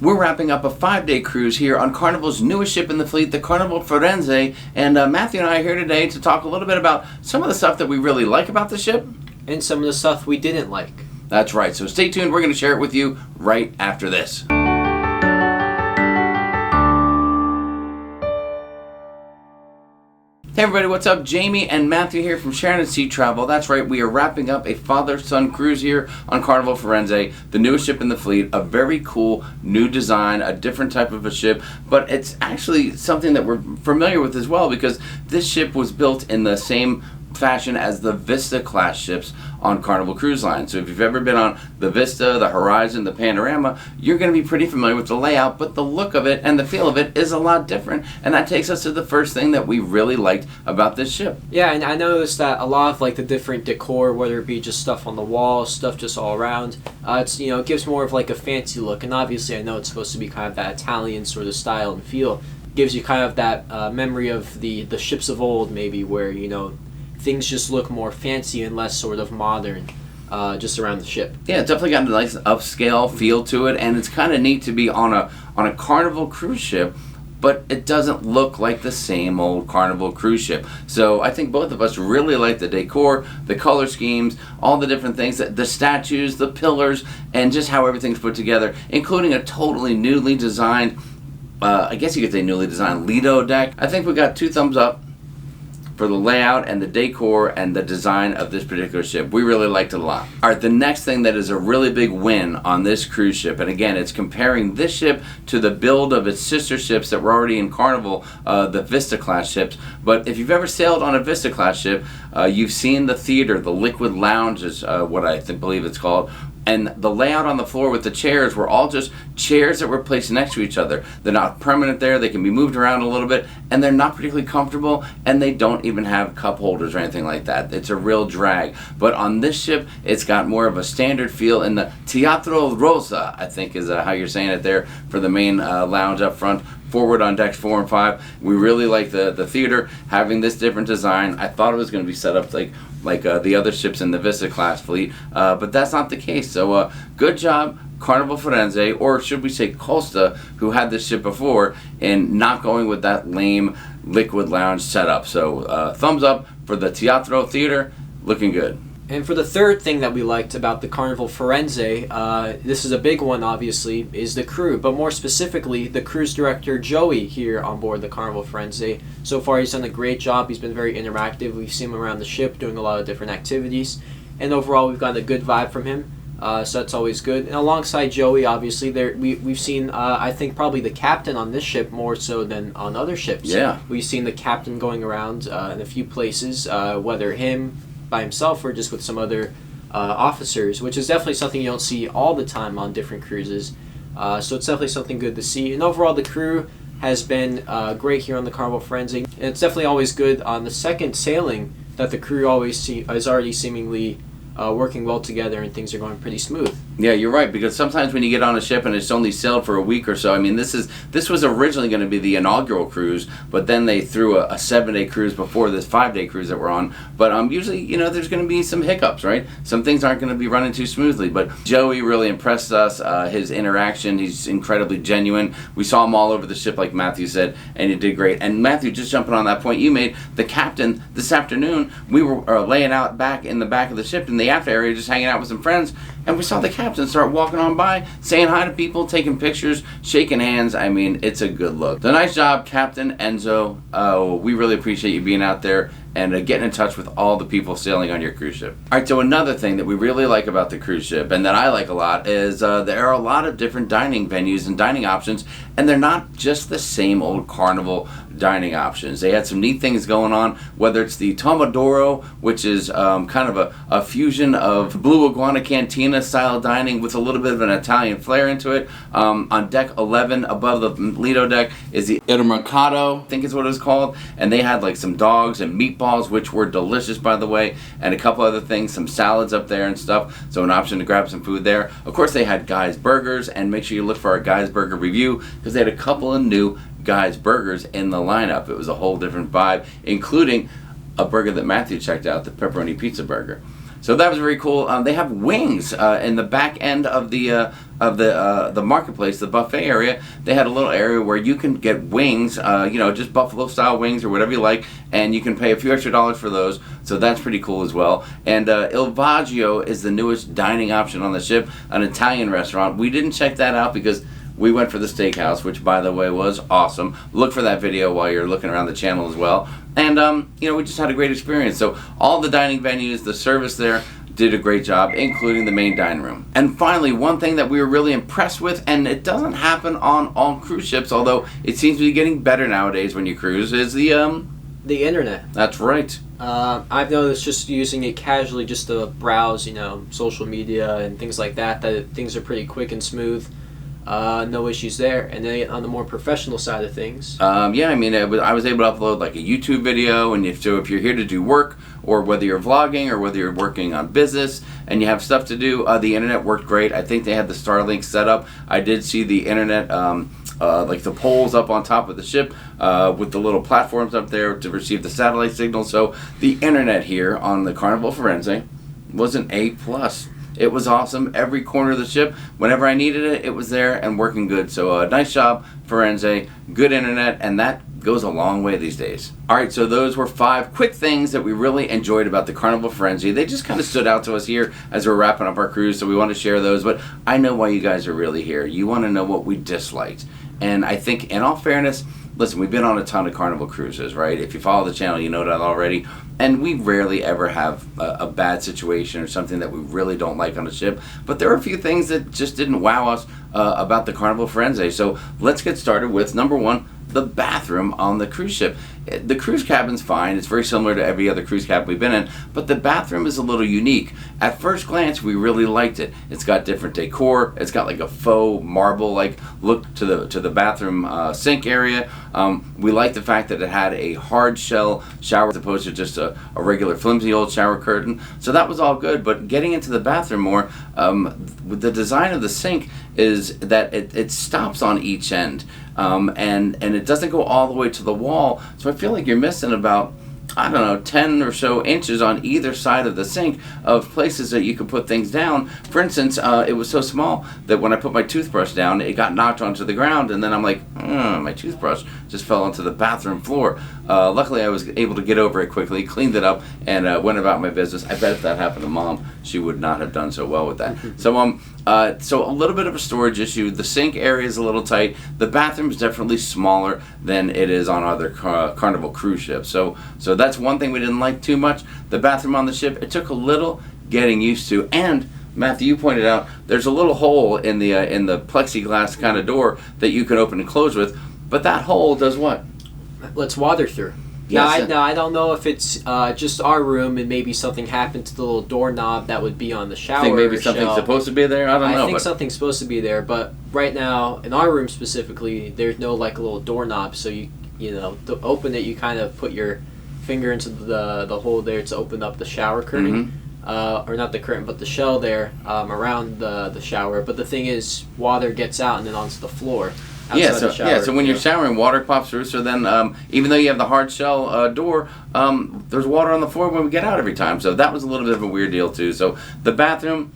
We're wrapping up a 5-day cruise here on Carnival's newest ship in the fleet, the Carnival Firenze, and Matthew and I are here today to talk a little bit about some of the stuff that we really like about the ship. And some of the stuff we didn't like. That's right, so stay tuned, we're going to share it with you right after this. Hey everybody, what's up? Jamie and Matthew here from Sharonatsea Travel. That's right, we are wrapping up a father-son cruise here on Carnival Firenze, the newest ship in the fleet, a very cool new design, a different type of a ship, but it's actually something that we're familiar with as well because this ship was built in the same fashion as the Vista class ships on Carnival Cruise Line. So if you've ever been on the Vista, the Horizon, the Panorama, you're going to be pretty familiar with the layout, but the look of it and the feel of it is a lot different, and that takes us to the first thing that we really liked about this ship. Yeah, and I noticed that a lot of like the different decor, whether it be just stuff on the walls, stuff just all around, it gives more of like a fancy look, and obviously I know it's supposed to be kind of that Italian sort of style and feel. Gives you kind of that memory of the ships of old, maybe, where things just look more fancy and less sort of modern just around the ship. Yeah, it's definitely got a nice upscale feel to it, and it's kind of neat to be on a Carnival cruise ship, but it doesn't look like the same old Carnival cruise ship. So I think both of us really like the decor, the color schemes, all the different things, the statues, the pillars, and just how everything's put together, including a totally newly designed, I guess you could say newly designed Lido deck. I think we got 2 thumbs up for the layout and the decor and the design of this particular ship. We really liked it a lot. Alright, the next thing that is a really big win on this cruise ship, and again, it's comparing this ship to the build of its sister ships that were already in Carnival, the Vista class ships. But if you've ever sailed on a Vista class ship, you've seen the theater, the liquid lounge is what I believe it's called. And the layout on the floor with the chairs were all just chairs that were placed next to each other. They're not permanent there, they can be moved around a little bit, and they're not particularly comfortable, and they don't even have cup holders or anything like that. It's a real drag. But on this ship, it's got more of a standard feel, and the Teatro Rosa, I think is how you're saying it there, for the main lounge up front. Forward on decks 4 and 5. We really like the theater having this different design. I thought it was going to be set up like the other ships in the Vista class fleet, but that's not the case. So good job, Carnival Firenze, or should we say Costa, who had this ship before, in not going with that lame liquid lounge setup. So thumbs up for the Teatro Theater, looking good. And for the third thing that we liked about the Carnival Firenze, this is a big one obviously, is the crew, but more specifically the cruise director Joey here on board the Carnival Firenze. So far he's done a great job, he's been very interactive, we've seen him around the ship doing a lot of different activities, and overall we've gotten a good vibe from him, so that's always good. And alongside Joey, obviously, we've seen, I think, probably the captain on this ship more so than on other ships. Yeah. We've seen the captain going around in a few places, whether him by himself or just with some other officers, which is definitely something you don't see all the time on different cruises. So it's definitely something good to see. And overall, the crew has been great here on the Carnival Firenze. And it's definitely always good on the second sailing that the crew always is already seemingly working well together and things are going pretty smooth. Yeah, you're right, because sometimes when you get on a ship and it's only sailed for a week or so, I mean, this was originally going to be the inaugural cruise, but then they threw a 7-day cruise before this 5-day cruise that we're on. But usually, there's going to be some hiccups, right? Some things aren't going to be running too smoothly. But Joey really impressed us. His interaction, he's incredibly genuine. We saw him all over the ship, like Matthew said, and he did great. And Matthew, just jumping on that point you made, the captain, this afternoon, we were laying out back in the back of the ship in the aft area, just hanging out with some friends, and we saw the captain start walking on by, saying hi to people, taking pictures, shaking hands. I mean, it's a good look. So nice job, Captain Enzo. We really appreciate you being out there and getting in touch with all the people sailing on your cruise ship. Alright, so another thing that we really like about the cruise ship, and that I like a lot, is there are a lot of different dining venues and dining options, and they're not just the same old Carnival dining options. They had some neat things going on, whether it's the Tomodoro, which is kind of a fusion of Blue Iguana Cantina style dining with a little bit of an Italian flair into it. On deck 11 above the Lido deck is the Il Mercato, I think is what it was called, and they had like some dogs and meatballs, which were delicious by the way, and a couple other things, some salads up there and stuff, so an option to grab some food there. Of course they had Guy's Burgers, and make sure you look for our Guy's Burger review because they had a couple of new Guy's Burgers in the lineup. It was a whole different vibe, including a burger that Matthew checked out, the pepperoni pizza burger. So that was very cool. They have wings in the back end of the marketplace, the buffet area. They had a little area where you can get wings, just buffalo style wings or whatever you like, and you can pay a few extra dollars for those. So that's pretty cool as well. And Il Viaggio is the newest dining option on the ship, an Italian restaurant. We didn't check that out because we went for the steakhouse, which, by the way, was awesome. Look for that video while you're looking around the channel as well. And, we just had a great experience. So all the dining venues, the service there, did a great job, including the main dining room. And finally, one thing that we were really impressed with, and it doesn't happen on all cruise ships, although it seems to be getting better nowadays when you cruise, is the internet. That's right. I've noticed just using it casually just to browse, social media and things like that things are pretty quick and smooth. No issues there. And then on the more professional side of things, I was able to upload like a YouTube video, and if you're here to do work, or whether you're vlogging or whether you're working on business and you have stuff to do, the internet worked great. I think they had the Starlink set up. I did see the internet, like the poles up on top of the ship with the little platforms up there to receive the satellite signal. So the internet here on the Carnival Firenze was an A+. It was awesome. Every corner of the ship, whenever I needed it, it was there and working good. So nice job, Firenze. Good internet, and that goes a long way these days. All right, so those were 5 quick things that we really enjoyed about the Carnival Firenze. They just kind of stood out to us here as we're wrapping up our cruise, so we want to share those. But I know why you guys are really here. You want to know what we disliked. And I think, in all fairness, listen, we've been on a ton of Carnival cruises, right? If you follow the channel, you know that already. And we rarely ever have a bad situation or something that we really don't like on a ship. But there are a few things that just didn't wow us about the Carnival Firenze. So let's get started with number 1, the bathroom on the cruise ship. The cruise cabin's fine. It's very similar to every other cruise cabin we've been in, but the bathroom is a little unique. At first glance, we really liked it. It's got different decor. It's got like a faux marble-like look to the bathroom sink area. We liked the fact that it had a hard shell shower as opposed to just a regular flimsy old shower curtain. So that was all good, but getting into the bathroom more, the design of the sink is that it stops on each end. And it doesn't go all the way to the wall, so I feel like you're missing about, 10 or so inches on either side of the sink of places that you could put things down. For instance, it was so small that when I put my toothbrush down, it got knocked onto the ground, and then I'm like, my toothbrush just fell onto the bathroom floor. Luckily, I was able to get over it quickly, cleaned it up, and went about my business. I bet if that happened to Mom, she would not have done so well with that. So a little bit of a storage issue. The sink area is a little tight. The bathroom is definitely smaller than it is on other Carnival cruise ships. So that's one thing we didn't like too much. The bathroom on the ship, it took a little getting used to. And Matthew, you pointed out there's a little hole in the plexiglass kind of door that you can open and close with. But that hole does what? Lets water through. Yes. Now, I don't know if it's just our room and maybe something happened to the little doorknob that would be on the shower. I think maybe something's supposed to be there? I don't know. I think something's supposed to be there, but right now, in our room specifically, there's no like a little doorknob, so to open it, you kind of put your finger into the hole there to open up the shower curtain. Or not the curtain, but the shell there around the shower. But the thing is, water gets out and then onto the floor. So when you're showering, water pops through. So then, even though you have the hard shell door, there's water on the floor when we get out every time. So that was a little bit of a weird deal too. So the bathroom,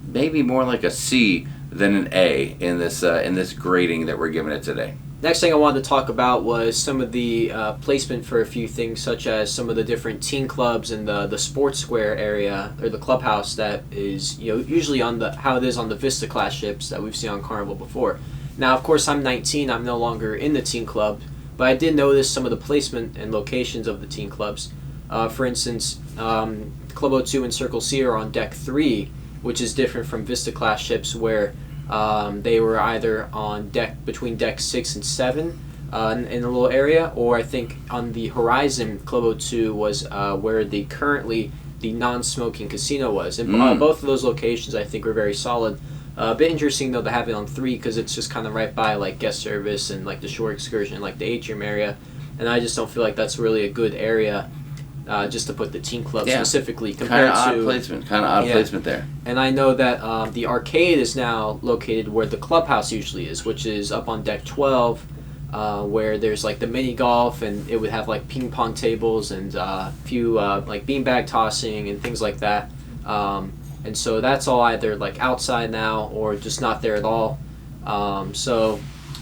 maybe more like a C than an A in this grading that we're giving it today. Next thing I wanted to talk about was some of the placement for a few things, such as some of the different teen clubs and the sports square area or the clubhouse that is usually on how it is on the Vista class ships that we've seen on Carnival before. Now, of course, I'm 19. I'm no longer in the teen club, but I did notice some of the placement and locations of the teen clubs. For instance, Club O2 and Circle C are on deck 3, which is different from Vista class ships where they were either on between deck 6 and 7 in a little area, or I think on the Horizon, Club O2 was where currently the non-smoking casino was. And both of those locations I think were very solid. A bit interesting though to have it on 3 because it's just kind of right by like guest service and like the shore excursion, like the atrium area, and I just don't feel like that's really a good area just to put the teen club specifically compared to kind of odd placement there. And I know that the arcade is now located where the clubhouse usually is, which is up on deck 12, where there's like the mini golf, and it would have like ping pong tables and a few like beanbag tossing and things like that. And so that's all either like outside now or just not there at all.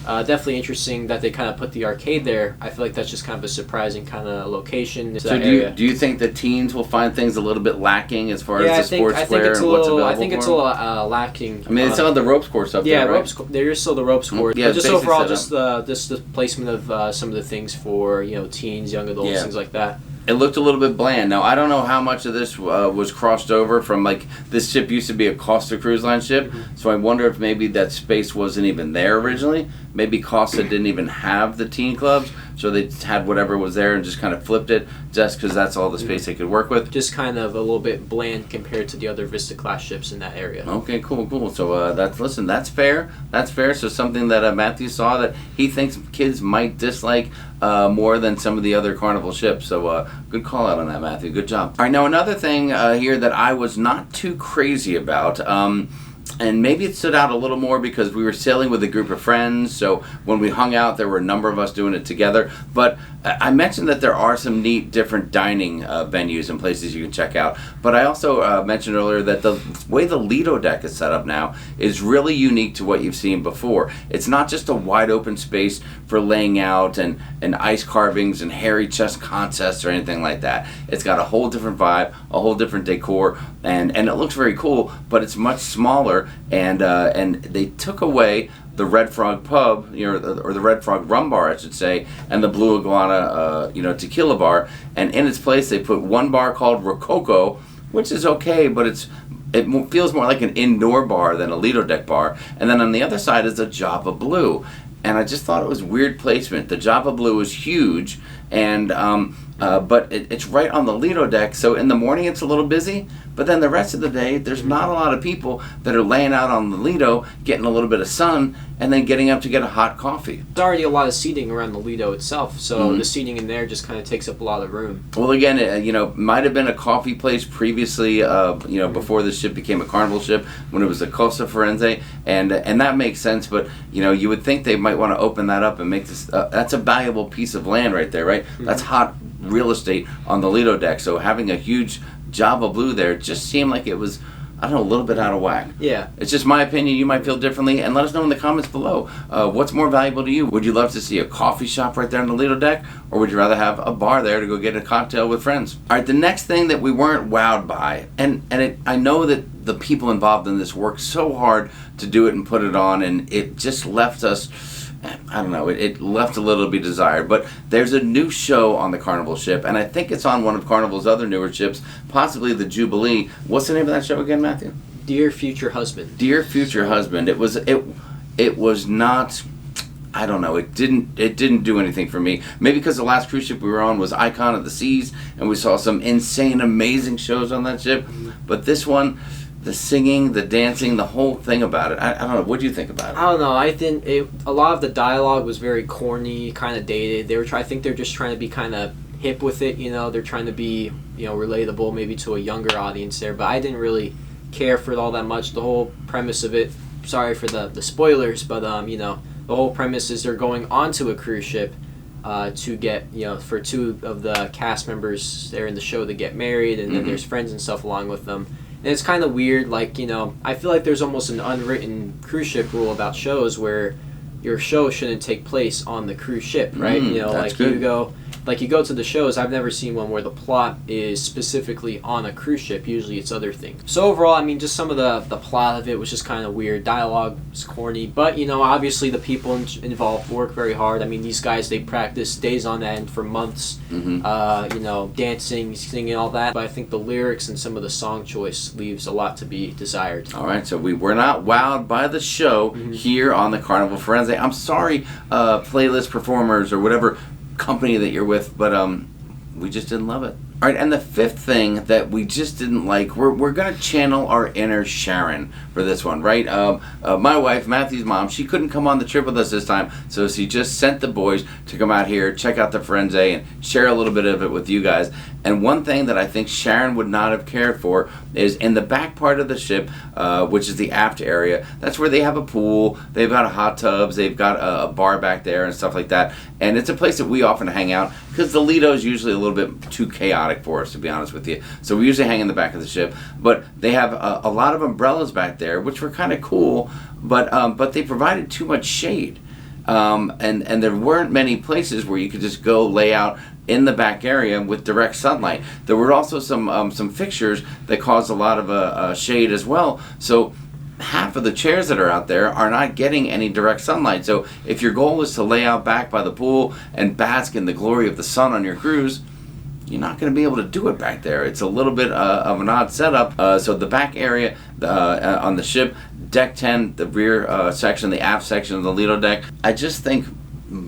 Definitely interesting that they kind of put the arcade there. I feel like that's just kind of a surprising kind of location. So do you think the teens will find things a little bit lacking as far as the sports square and what's available? I think it's a little lacking. I mean, it's on the ropes course up there, right? There is still the ropes course. Yeah, but just overall, just the placement of some of the things for teens, young adults, things like that. It looked a little bit bland. Now, I don't know how much of this was crossed over from, like, this ship used to be a Costa Cruise Line ship, so I wonder if maybe that space wasn't even there originally. Maybe Costa didn't even have the teen clubs, so they had whatever was there and just kind of flipped it just because that's all the space they could work with. Just kind of a little bit bland compared to the other Vista class ships in that area. Okay, cool. So that's fair. That's fair. So something that Matthew saw that he thinks kids might dislike more than some of the other Carnival ships. So good call out on that, Matthew. Good job. All right, now another thing here that I was not too crazy about. And maybe it stood out a little more because we were sailing with a group of friends, so when we hung out, there were a number of us doing it together. But I mentioned that there are some neat different dining venues and places you can check out. But I also mentioned earlier that the way the Lido deck is set up now is really unique to what you've seen before. It's not just a wide open space for laying out and ice carvings and hairy chest contests or anything like that. It's got a whole different vibe, a whole different decor, and it looks very cool, but it's much smaller. And they took away the Red Frog pub, or the Red Frog rum bar, I should say, and the Blue Iguana, tequila bar, and in its place they put one bar called Rococo, which is okay, but it feels more like an indoor bar than a Lido deck bar. And then on the other side is the Java Blue, and I just thought it was weird placement. The Java Blue is huge, and but it's right on the Lido deck, so in the morning it's a little busy, but then the rest of the day there's not a lot of people that are laying out on the Lido, getting a little bit of sun, and then getting up to get a hot coffee. There's already a lot of seating around the Lido itself, so the seating in there just kind of takes up a lot of room. Well, again, might have been a coffee place previously, before this ship became a Carnival ship, when it was the Costa Firenze, and that makes sense, but, you would think they might want to open that up and make this, that's a valuable piece of land right there, right? That's hot real estate on the Lido deck, so having a huge Java Blue there just seemed like it was, I don't know, a little bit out of whack. Yeah. It's just my opinion. You might feel differently, and let us know in the comments below. What's more valuable to you? Would you love to see a coffee shop right there on the Lido deck, or would you rather have a bar there to go get a cocktail with friends? All right, the next thing that we weren't wowed by, I know that the people involved in this worked so hard to do it and put it on, and it just left us, I don't know, it left a little to be desired. But there's a new show on the Carnival ship, and I think it's on one of Carnival's other newer ships, possibly the Jubilee. What's the name of that show again, Matthew? Dear Future Husband. Dear Future Husband. It was not, I don't know, it didn't do anything for me. Maybe because the last cruise ship we were on was Icon of the Seas, and we saw some insane, amazing shows on that ship. But this one, the singing, the dancing, the whole thing about it. I don't know. What do you think about it? I don't know. I think a lot of the dialogue was very corny, kind of dated. I think they're just trying to be kind of hip with it. They're trying to be relatable maybe to a younger audience there. But I didn't really care for it all that much. The whole premise of it. Sorry for the spoilers, but the whole premise is they're going onto a cruise ship to get for two of the cast members there in the show to get married, and then there's friends and stuff along with them. And it's kind of weird, I feel like there's almost an unwritten cruise ship rule about shows where your show shouldn't take place on the cruise ship, right? That's good. You go to the shows, I've never seen one where the plot is specifically on a cruise ship. Usually it's other things. So overall, just some of the plot of it was just kind of weird. Dialogue was corny, but obviously the people involved work very hard. These guys, they practice days on end for months, dancing, singing, all that. But I think the lyrics and some of the song choice leaves a lot to be desired. All right, so we were not wowed by the show here on the Carnival Firenze. I'm sorry, playlist performers or whatever company that you're with, but we just didn't love it. All right, and the fifth thing that we just didn't like, we're going to channel our inner Sharon for this one, right? My wife, Matthew's mom, she couldn't come on the trip with us this time, so she just sent the boys to come out here, check out the Firenze, and share a little bit of it with you guys. And one thing that I think Sharon would not have cared for is in the back part of the ship, which is the aft area. That's where they have a pool, they've got hot tubs, they've got a bar back there and stuff like that. And it's a place that we often hang out because the Lido is usually a little bit too chaotic for us, to be honest with you. So we usually hang in the back of the ship. But they have a lot of umbrellas back there, which were kind of cool, but they provided too much shade. And there weren't many places where you could just go lay out in the back area with direct sunlight. There were also some fixtures that caused a lot of shade as well. So half of the chairs that are out there are not getting any direct sunlight. So if your goal is to lay out back by the pool and bask in the glory of the sun on your cruise, you're not going to be able to do it back there. It's a little bit of an odd setup. So the back area on the ship, deck 10, the rear section, the aft section of the Lido deck, I just think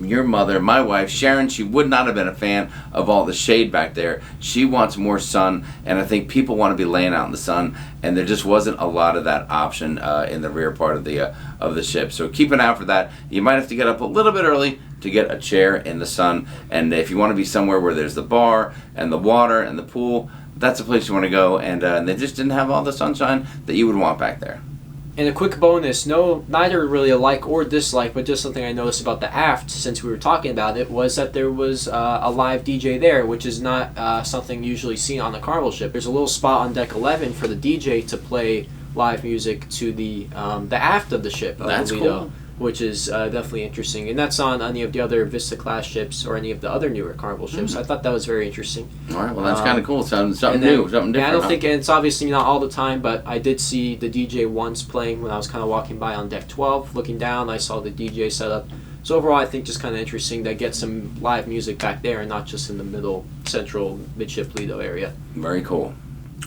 your mother, my wife, Sharon, she would not have been a fan of all the shade back there. She wants more sun, and I think people want to be laying out in the sun, and there just wasn't a lot of that option in the rear part of the ship. So keep an eye out for that. You might have to get up a little bit early to get a chair in the sun, and if you want to be somewhere where there's the bar and the water and the pool, that's the place you want to go, and they just didn't have all the sunshine that you would want back there. And a quick bonus, neither really a like or dislike, but just something I noticed about the aft, since we were talking about it, was that there was a live DJ there, which is not something usually seen on the Carnival ship. There's a little spot on deck 11 for the DJ to play live music to the aft of the ship, of That's the Lido, cool. which is definitely interesting. And that's on any of the other Vista class ships or any of the other newer Carnival ships. Mm-hmm. I thought that was very interesting. All right, well, that's kind of cool. Something Then, new, something different. Yeah, I don't huh? think, and it's obviously not all the time, but I did see the DJ once playing when I was kind of walking by on deck 12. Looking down, I saw the DJ setup. So overall, I think just kind of interesting to get some live music back there and not just in the middle, central, midship Lido area. Very cool.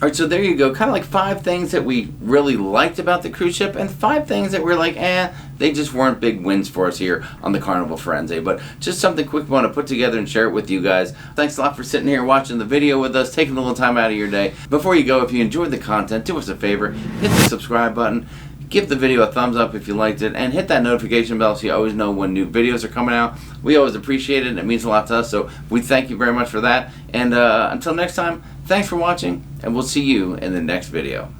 All right, so there you go. Kind of like 5 things that we really liked about the cruise ship and 5 things that we're like, they just weren't big wins for us here on the Carnival Firenze. But just something quick we want to put together and share it with you guys. Thanks a lot for sitting here watching the video with us, taking a little time out of your day. Before you go, if you enjoyed the content, do us a favor, hit the subscribe button. Give the video a thumbs up if you liked it, and hit that notification bell so you always know when new videos are coming out. We always appreciate it, and it means a lot to us, so we thank you very much for that. And until next time, thanks for watching, and we'll see you in the next video.